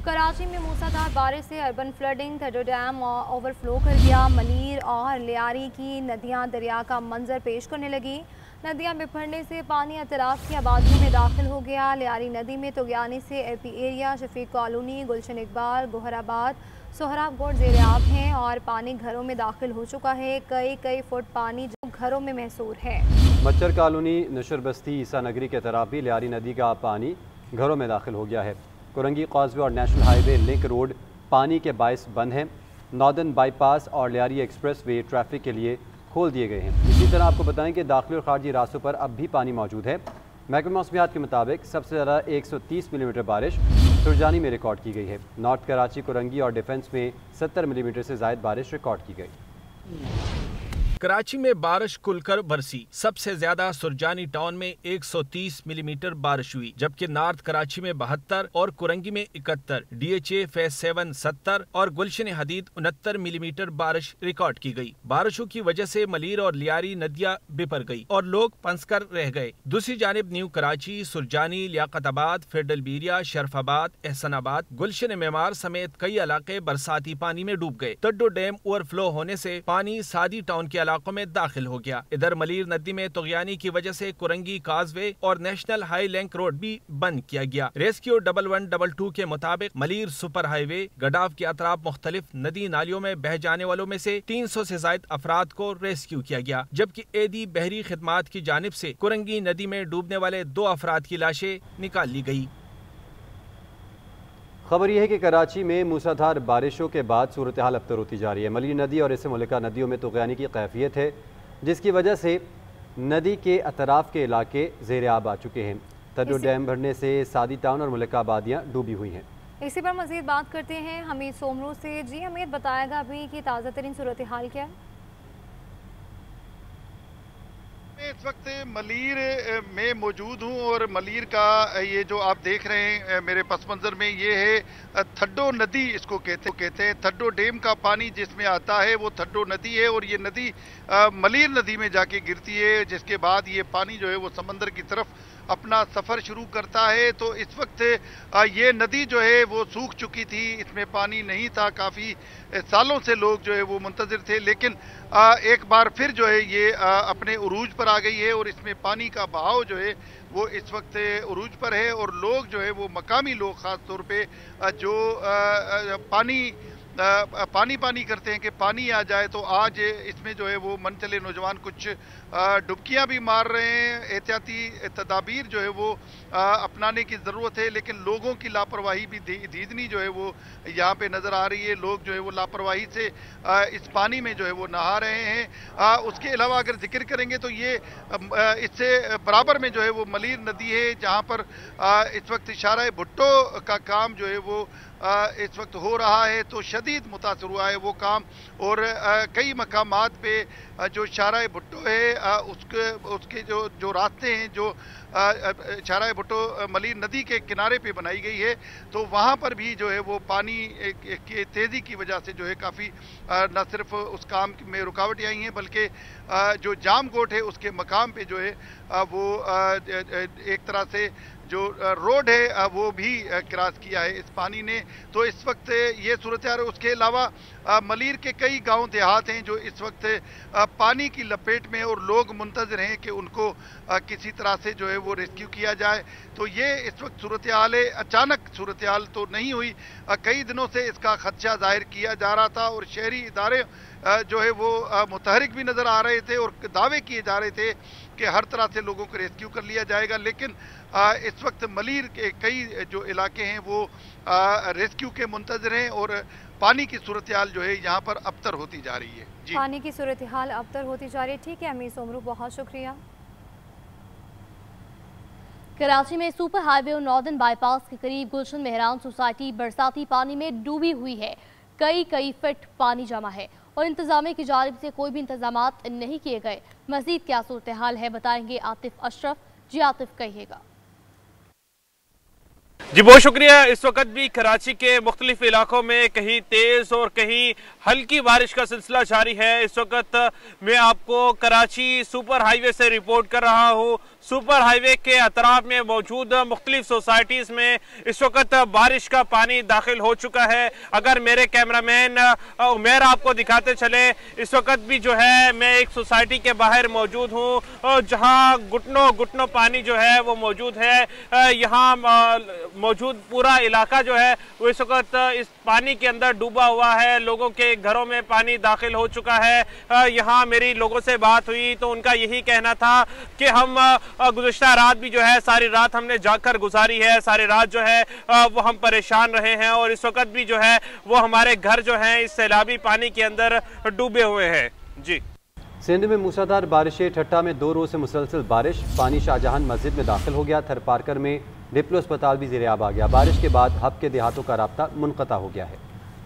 कराची में मूसलाधार बारिश से अर्बन फ्लडिंग, थड्डो डैम ओवरफ्लो कर गया। मलीर और लियारी की नदियां दरिया का मंजर पेश करने लगी। नदियां बिफरने से पानी अतराफ की आबादियों में दाखिल हो गया। लियारी नदी में तुगयानी से एपी एरिया, शफीक कॉलोनी, गुलशन इकबाल, गोहराबाद, सोहराबगोट ज़ेर-ए-आब हैं और पानी घरों में दाखिल हो चुका है। कई फुट पानी जो घरों में महसूर है। मच्छर कॉलोनी, नशर बस्ती, ईसा नगरी के तरफ भी लियारी नदी का पानी घरों में दाखिल हो गया है। कुरंगी कॉजवे और नेशनल हाईवे लिंक रोड पानी के बायस बंद हैं। नॉर्दर्न बाईपास और लियारी एक्सप्रेस वे ट्रैफिक के लिए खोल दिए गए हैं। इसी तरह आपको बताएं कि दाखिली और खारजी रास्तों पर अब भी पानी मौजूद है। महकमा मौसमियात के मुताबिक सबसे ज़्यादा 130 मिलीमीटर बारिश सुरजानी में रिकॉर्ड की गई है। नॉर्थ कराची, कुरंगी और डिफेंस में 70 मिलीमीटर से ज़ायद बारिश रिकॉर्ड की गई। कराची में बारिश खुलकर बरसी। सबसे ज्यादा सुरजानी टाउन में 130 मिलीमीटर बारिश हुई, जबकि नॉर्थ कराची में 72 और कुरंगी में 71, DHA फेज 7 70 और गुलशन हदीद 69 मिलीमीटर बारिश रिकॉर्ड की गई। बारिशों की वजह से मलीर और लियारी नदियां बिपर गई और लोग पंसकर रह गए। दूसरी जानिब न्यू कराची, सुरजानी, लियाकताबाद, फेडरलबीरिया, शरफाबाद, एहसनाबाद, गुलशन मेमार समेत कई इलाके बरसाती पानी में डूब गए। टड्डो डैम ओवरफ्लो होने से पानी सादी टाउन के इलाकों में दाखिल हो गया। इधर मलीर नदी में तुगयानी की वजह से कुरंगी काजवे और नेशनल हाई लिंक रोड भी बंद किया गया। रेस्क्यू 1122 के मुताबिक मलीर सुपर हाईवे गडाफ के अतराफ मुख्तलिफ नदी नालियों में बह जाने वालों में से 300 से ज्यादा अफराद को रेस्क्यू किया गया, जबकि एदी बहरी खिदमात की जानिब से कुरंगी नदी में डूबने वाले 2 अफराद की लाशें निकाल ली गई। खबर यह है कि कराची में मूसलाधार बारिशों के बाद सूरत हाल अबतर होती जा रही है। मलीर नदी और इससे मुल्का नदियों में तुगयानी की कैफियत है, जिसकी वजह से नदी के अतराफ के इलाके ज़ेर-ए-आब आ चुके हैं। टड्डो डैम भरने से सादी टाउन और मुल्का आबादियाँ डूबी हुई हैं। इसी पर मजीद बात करते हैं हमीद सोमरू से। जी हमीद, बताएगा अभी कि ताज़ा तरीन सूरत हाल क्या है? इस वक्त मलीर में मौजूद हूँ और मलीर का ये जो आप देख रहे हैं मेरे पस मंज़र में, ये है थड्डो नदी इसको कहते हैं। थड्डो डैम का पानी जिसमें आता है वो थड्डो नदी है और ये नदी मलीर नदी में जाके गिरती है, जिसके बाद ये पानी जो है वो समंदर की तरफ अपना सफ़र शुरू करता है। तो इस वक्त ये नदी जो है वो सूख चुकी थी, इसमें पानी नहीं था। काफ़ी सालों से लोग जो है वो मुंतज़िर थे, लेकिन एक बार फिर जो है ये अपने उरूज पर आ गई है और इसमें पानी का बहाव जो है वो इस वक्त उरूज पर है। और लोग जो है वो मकामी लोग ख़ास तौर पे जो पानी करते हैं कि पानी आ जाए, तो आज इसमें जो है वो मन चले नौजवान कुछ डुबकियां भी मार रहे हैं। एहतियाती तदाबीर जो है वो अपनाने की ज़रूरत है, लेकिन लोगों की लापरवाही भी दीदनी जो है वो यहाँ पे नज़र आ रही है। लोग जो है वो लापरवाही से इस पानी में जो है वो नहा रहे हैं। उसके अलावा अगर जिक्र करेंगे तो ये इससे बराबर में जो है वो मलीर नदी है, जहाँ पर इस वक्त इशारा भुट्टो का काम जो है वो इस वक्त हो रहा है। तो शदीद मुतासर हुआ है वो काम और कई मकामात पे जो इशारा भुट्टो है उसके जो रास्ते हैं जो इशारा भुट्टो मलीर नदी के किनारे पे बनाई गई है, तो वहाँ पर भी जो है वो पानी की तेज़ी की वजह से जो है काफ़ी न सिर्फ उस काम में रुकावटें आई हैं, बल्कि जो जाम गोट है उसके मकाम पे जो है वो एक तरह से जो रोड है वो भी क्रॉस किया है इस पानी ने। तो इस वक्त ये सूरत है। उसके अलावा मलीर के कई गांव देहात हैं जो इस वक्त पानी की लपेट में और लोग मुंतज़िर हैं कि उनको किसी तरह से जो है वो रेस्क्यू किया जाए। तो ये इस वक्त सूरत हाल है। अचानक सूरत हाल तो नहीं हुई, कई दिनों से इसका खदशा जाहिर किया जा रहा था और शहरी इदारे जो है वो मुतहरिक भी नज़र आ रहे थे और दावे किए जा रहे थे कि हर तरह से लोगों को रेस्क्यू कर लिया जाएगा। लेकिन इस वक्त मलीर के कई जो इलाके हैं वो रेस्क्यू के मुंतज़िर हैं और पानी की सूरत हाल जो है यहाँ पर अबतर होती जा रही है। जी, पानी की सूरत हाल अबतर होती जा रही है। ठीक है अमीर सोमरू, बहुत शुक्रिया। कराची में सुपर हाईवे और नॉर्दर्न बाईपास के करीब गुलशन मेहरान सोसाइटी बरसाती पानी में डूबी हुई है। कई फीट पानी जमा है और इंतजामिया की जानिब से कोई भी इंतजामात नहीं किए गए। मजीद क्या सूरत हाल है बताएंगे आतिफ अशरफ। जी आतिफ, कहिएगा। जी बहुत शुक्रिया। इस वक्त भी कराची के मुख्तलिफ इलाकों में कहीं तेज और कहीं हल्की बारिश का सिलसिला जारी है। इस वक्त मैं आपको कराची सुपर हाईवे से रिपोर्ट कर रहा हूँ। सुपर हाईवे के अतराफ में मौजूद मुख्तलिफ सोसाइटीज में इस वक्त बारिश का पानी दाखिल हो चुका है। अगर मेरे कैमरामैन उमेर आपको दिखाते चले, इस वक्त भी जो है मैं एक सोसाइटी के बाहर मौजूद हूँ जहाँ घुटनों पानी जो है वो मौजूद है। यहाँ मौजूद पूरा इलाका जो है वो इस वक्त इस पानी के अंदर डूबा हुआ है। लोगों के घरों में पानी दाखिल हो चुका है। यहाँ मेरी लोगों से बात हुई तो उनका यही कहना था कि हम गुज़श्ता रात भी जो है सारी रात हमने जागकर गुजारी है, सारी रात जो है वो हम परेशान रहे हैं और इस वक्त भी जो है वो हमारे घर जो हैं इस सैलाबी पानी के अंदर डूबे हुए हैं। जी, सिंध में मूसलाधार बारिशें। ठट्टा में 2 रोज से मुसलसल बारिश, पानी शाहजहां मस्जिद में दाखिल हो गया। थरपारकर में डिप्लो अस्पताल भी ज़ेर-ए-आब आ गया। बारिश के बाद हब के देहातों का राब्ता मुनक़ता हो गया है।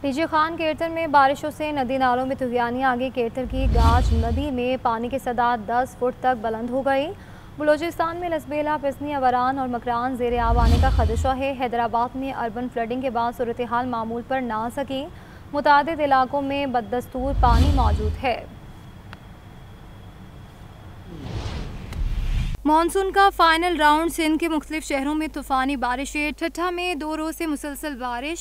डीजे खान केरतन में बारिशों से नदी नालों में तूफ़ानी आ गई। केरतन की गाज नदी में पानी की सतह 10 फुट तक बुलंद हो गई। बलोचिस्तान में लसबेला, पिसनी, अवरान और मकरान ज़ेर-ए-आब आने का खदशा है। हैदराबाद में अर्बन फ्लडिंग के बाद सूरत हाल मामूल पर ना आ सकी। मुतादिद इलाकों में बददस्तूर पानी मौजूद है। मानसून का फाइनल राउंड। सिंध के मुख्तलिफ शहरों में तूफ़ानी बारिशें। ठट्ठा में 2 रोज से मुसलसल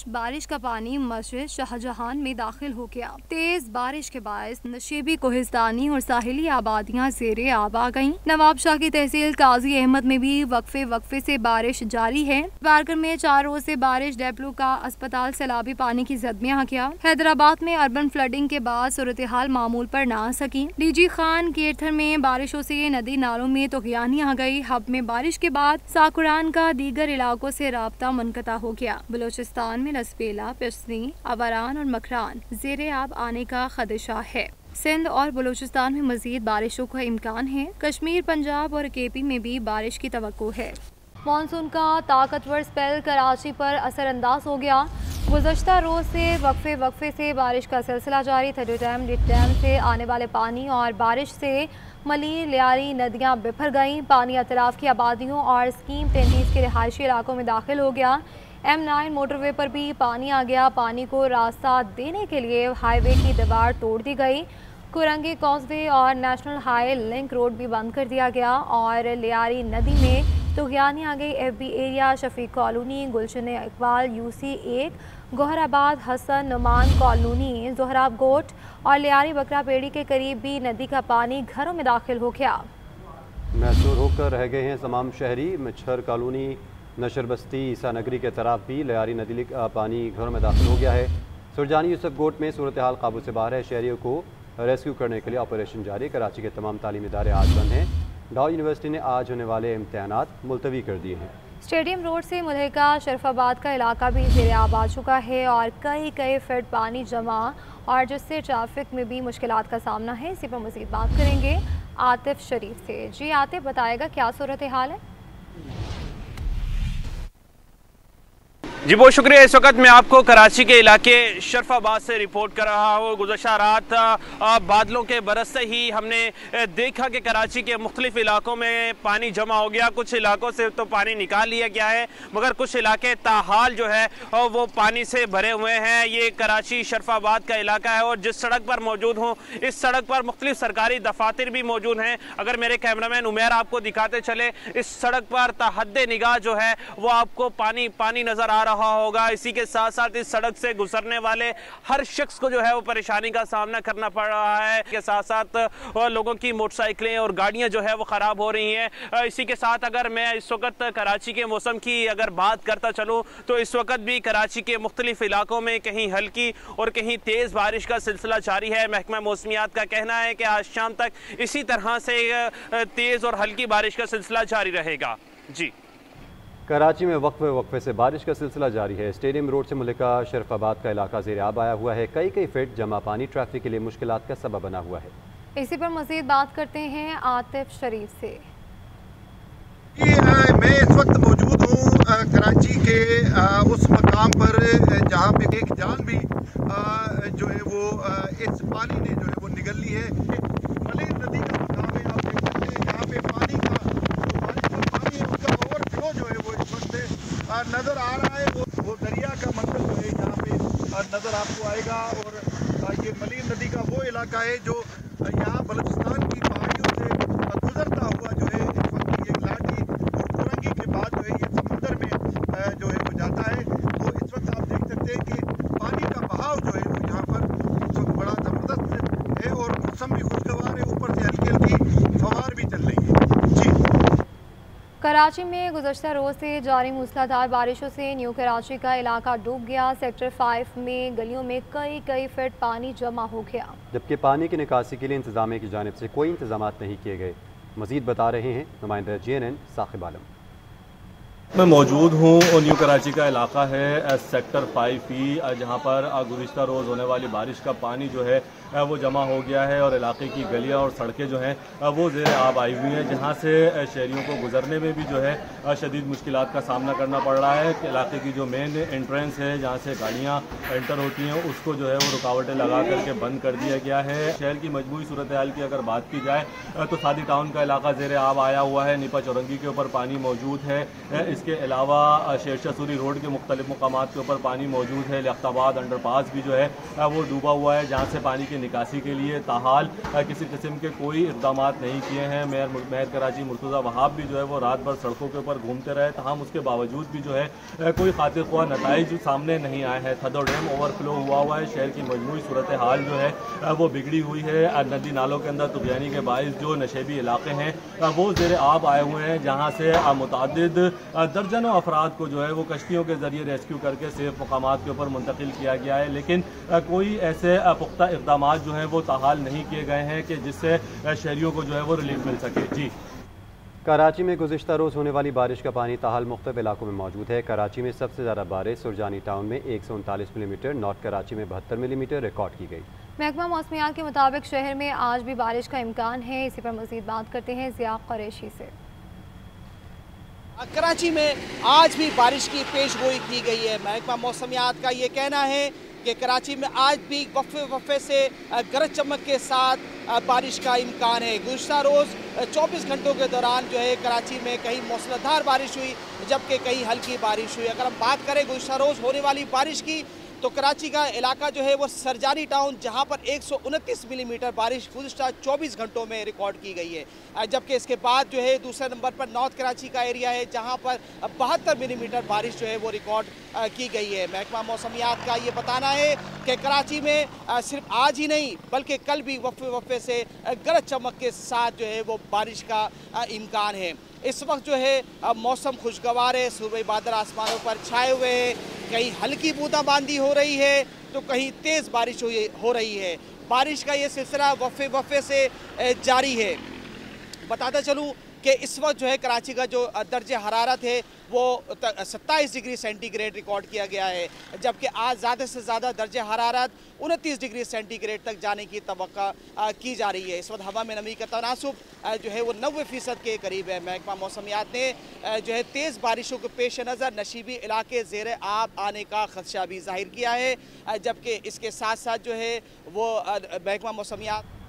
बारिश का पानी मस्जिद शाहजहां में दाखिल हो गया। तेज बारिश के बायस नशेबी, कोहिस्तानी और साहिली आबादियां ज़ेर-ए-आब आ गईं। नवाब शाह की तहसील काजी अहमद में भी वक्फे से बारिश जारी है। बारकर में 4 रोज से बारिश। डेप्लो का अस्पताल सैलाबी पानी की जद में आ गया। हैदराबाद में अर्बन फ्लडिंग के बाद सूरत हाल मामूल पर ना आ सकी। डीजी खान केरथन में बारिशों से नदी नालों में तूफ़ानी आ गई। हब में बारिश के बाद साकुरान का दीगर इलाकों से राब्ता मुनक़ता हो गया। बलोचिस्तान में लसबेला, पिसनी, अवरान और मकरान ज़ेर-ए-आब आने का खदशा है। सिंध और बलोचिस्तान में मज़ीद बारिशों का इम्कान है। कश्मीर, पंजाब और केपी में भी बारिश की तवक्को है। मानसून का ताकतवर स्पेल कराची पर असरअंदाज हो गया। गुज़श्ता रोज से वक्फे से बारिश का सिलसिला जारी। थड्डो डैम से आने वाले पानी और बारिश से मलीर, लियारी नदियां बिफर गईं। पानी अतराफ की आबादियों और स्कीम 33 के रिहायशी इलाकों में दाखिल हो गया। M9 मोटरवे पर भी पानी आ गया। पानी को रास्ता देने के लिए हाईवे की दीवार तोड़ दी गई। कुरंगी कॉजवे और नेशनल हाई लिंक रोड भी बंद कर दिया गया और लियारी नदी में तूफ़ानी आ गई। FB एरिया, शफीक कॉलोनी, गुलशन इकबाल, UC 1, गोहराबाद, हसन नुमान कॉलोनी, जोहराब गोट और लियारी बकरा पेड़ी के करीब भी नदी का पानी घरों में दाखिल हो गया। महसूर होकर रह गए हैं तमाम शहरी। मच्छर कॉलोनी, नशर बस्ती, ईसा नगरी के तरफ भी लियारी नदी का पानी घरों में दाखिल हो गया है। सुरजानी यूसुफ गोट में सूरत हाल काबू से बाहर है। शहरियों को रेस्क्यू करने के लिए ऑपरेशन जारी। कराची के तमाम तालीमी इदारे आज बंद हैं। डाउ यूनिवर्सिटी ने आज होने वाले इम्तहानात मुलतवी कर दिए हैं। स्टेडियम रोड से मुल्का शरफाबाद का इलाका भी ज़ेर-ए-आब आ चुका है और कई फीट पानी जमा और जिससे ट्रैफिक में भी मुश्किलात का सामना है। इसी पर मज़ीद बात करेंगे आतिफ शरीफ से। जी आतिफ, बताएगा क्या सूरत हाल है? जी बहुत शुक्रिया। इस वक्त मैं आपको कराची के इलाके शरफाबाद से रिपोर्ट कर रहा हूँ। गुज़श्ता रात बादलों के बरसते ही हमने देखा कि कराची के मुख्तलिफ इलाकों में पानी जमा हो गया। कुछ इलाकों से तो पानी निकाल लिया गया है मगर कुछ इलाके ताहाल जो है वो पानी से भरे हुए हैं। ये कराची शरफाबाद का इलाका है और जिस सड़क पर मौजूद हूँ इस सड़क पर मुख्तलिफ सरकारी दफातर भी मौजूद हैं। अगर मेरे कैमरामैन उमेर आपको दिखाते चले, इस सड़क पर तहद्दे निगाह जो है वो आपको पानी नज़र आ रहा होगा। इसी के साथ साथ इस सड़क से गुजरने वाले हर शख्स को जो है वो परेशानी का सामना करना पड़ रहा है। इसके साथ साथ लोगों की मोटरसाइकिलें और गाड़ियां जो है वो ख़राब हो रही हैं। इसी के साथ अगर मैं इस वक्त कराची के मौसम की अगर बात करता चलूँ तो इस वक्त भी कराची के मुख्तलिफ इलाकों में कहीं हल्की और कहीं तेज़ बारिश का सिलसिला जारी है। महकमा मौसमियात का कहना है कि आज शाम तक इसी तरह से तेज़ और हल्की बारिश का सिलसिला जारी रहेगा। जी, कराची में वक्फे से बारिश का सिलसिला जारी है। स्टेडियम रोड से मुल्का शरफाबाद का इलाका ज़ेर-ए-आब आया हुआ है। कई फीट जमा पानी ट्रैफिक के लिए मुश्किलात का सबब बना हुआ है। इसी पर मज़ीद बात करते हैं आतिफ शरीफ से। मैं इस वक्त मौजूद हूँ कराची के उस मकाम पर जहाँ पे एक जान भी जो है वो इस पानी ने जो है वो निगल ली है। मलीर नदी का मकाम है, आप देख सकते हैं यहाँ पे पानी है उसका ओवरफ्लो जो है वो इस वक्त नज़र आ रहा है। वो दरिया का मंजर जो है यहाँ पे नज़र आपको आएगा और ये मलीर नदी का वो इलाका है जो यहाँ बलूचिस्तान की पहाड़ियों से गुजरता हुआ जो है इस वक्त ये दें कि पानी का बहाव जो है वो यहाँ पर इस वक्त बड़ा ज़बरदस्त है और मौसम भी खुशगवार है, ऊपर से हल्की हल्की फवार भी चल रही है। जी, कराची में गुज़श्ता रोज़ से जारी मूसलाधार बारिशों से न्यू कराची का इलाका डूब गया। सेक्टर 5 में गलियों में कई फीट पानी जमा हो गया, जबकि पानी की निकासी के लिए इंतजामिया की जानिब से कोई इंतजाम नहीं किए गए। मज़ीद बता रहे हैं नुमाइंदा JNN साकिब आलम। मैं मौजूद हूँ और न्यू कराची का इलाका है सेक्टर 5E, जहाँ पर गुज़िश्ता रोज़ होने वाली बारिश का पानी जो है वो जमा हो गया है और इलाके की गलियाँ और सड़कें जो हैं वो ज़ेर आब आई हुई हैं, जहाँ से शहरियों को गुजरने में भी जो है शदीद मुश्किलात का सामना करना पड़ रहा है। इलाके की जो मेन एंट्रेंस है जहाँ से गाड़ियाँ एंटर होती हैं उसको जो है वो रुकावटें लगा करके बंद कर दिया गया है। शहर की मजमूई सूरत हाल की अगर बात की जाए तो सादी टाउन का इलाका ज़ेर आब आया हुआ है, निपा चौरंगी के ऊपर पानी मौजूद है। इसके अलावा शेरशाह सूरी रोड के मुख्तलिफ मकामात के ऊपर पानी मौजूद है। लियाकताबाद अंडरपास भी जो है वो डूबा हुआ है, जहाँ से पानी की निकासी के लिए ताहाल किसी किस्म के कोई इक़दाम नहीं किए हैं। मेयर कराची मुर्तज़ा वहाब भी जो है वो रात भर सड़कों के ऊपर घूमते रहे, तमाम उसके बावजूद भी जो है कोई खातिर ख्वाह नताइज सामने नहीं आए हैं। थदो डैम ओवरफ्लो हुआ है, शहर की मजमूई सूरत हाल जो है वो बिगड़ी हुई है। नदी नालों के अंदर तुगयानी के बाइस जो नशेबी इलाके हैं वो ज़ेर आब आए हुए हैं, जहाँ से मुतअद्दिद दर्जनों अफराद को जो है वो कश्तियों के ज़रिए रेस्क्यू करके सेफ मकामात के ऊपर मुंतकिल किया गया है, लेकिन कोई ऐसे पुख्ता इक़दाम जो हैं वो ताहाल नहीं किए गए हैं कि जिससे शहरियों को जो है वो रिलीफ मिल सके। जी, कराची में गुज़िश्ता रोज़ होने वाली बारिश का पानी ताहाल मुख्तलिफ इलाकों में मौजूद है। कराची में सबसे ज़्यादा बारिश सुरजानी टाउन में 139 मिलीमीटर, नॉर्थ कराची में 72 मिलीमीटर रिकॉर्ड की गई। महकमा मौसमियात के मुताबिक शहर में आज भी बारिश का इम्कान है। इसी पर मज़ीद बात करते हैं ज़िया कुरैशी से। कराची में आज भी बारिश की पेशगोई की गई है। महकमा मौसमियात का ये कहना है कि कराची में आज भी वफ़े से गरज चमक के साथ बारिश का इम्कान है। गुज़श्ता रोज़ 24 घंटों के दौरान जो है कराची में कहीं मूसलाधार बारिश हुई, जबकि कहीं हल्की बारिश हुई। अगर हम बात करें गुज़श्ता रोज़ होने वाली बारिश की, तो कराची का इलाका जो है वो सरजानी टाउन, जहां पर 129 मिलीमीटर बारिश गुज़श्ता 24 घंटों में रिकॉर्ड की गई है, जबकि इसके बाद जो है दूसरे नंबर पर नॉर्थ कराची का एरिया है, जहां पर 72 मिलीमीटर बारिश जो है वो रिकॉर्ड की गई है। महकमा मौसमियात का ये बताना है कि कराची में सिर्फ आज ही नहीं बल्कि कल भी वफ़े से गरज चमक के साथ जो है वो बारिश का इम्कान है। इस वक्त जो है मौसम खुशगवार है, सूबे बादल आसमानों पर छाए हुए हैं, कहीं हल्की बूंदाबांदी हो रही है तो कहीं तेज़ बारिश हो रही है। बारिश का ये सिलसिला वफ़े से जारी है। बताता चलूँ कि इस वक्त जो है कराची का जो दर्जे हरारत है वो 27 डिग्री सेंटीग्रेड रिकॉर्ड किया गया है, जबकि आज ज़्यादा से ज़्यादा दर्जे हरारत 29 डिग्री सेंटीग्रेड तक जाने की तवक्का की जा रही है। इस वक्त हवा में नमी का तनासुब जो है वो 90% के करीब है। महकमा मौसमियात ने जो है तेज़ बारिशों के पेश नज़र नशीबी इलाके ज़ेर आब आने का खदशा भी जाहिर किया है, जबकि इसके साथ साथ जो है वो महकमा मौसमियात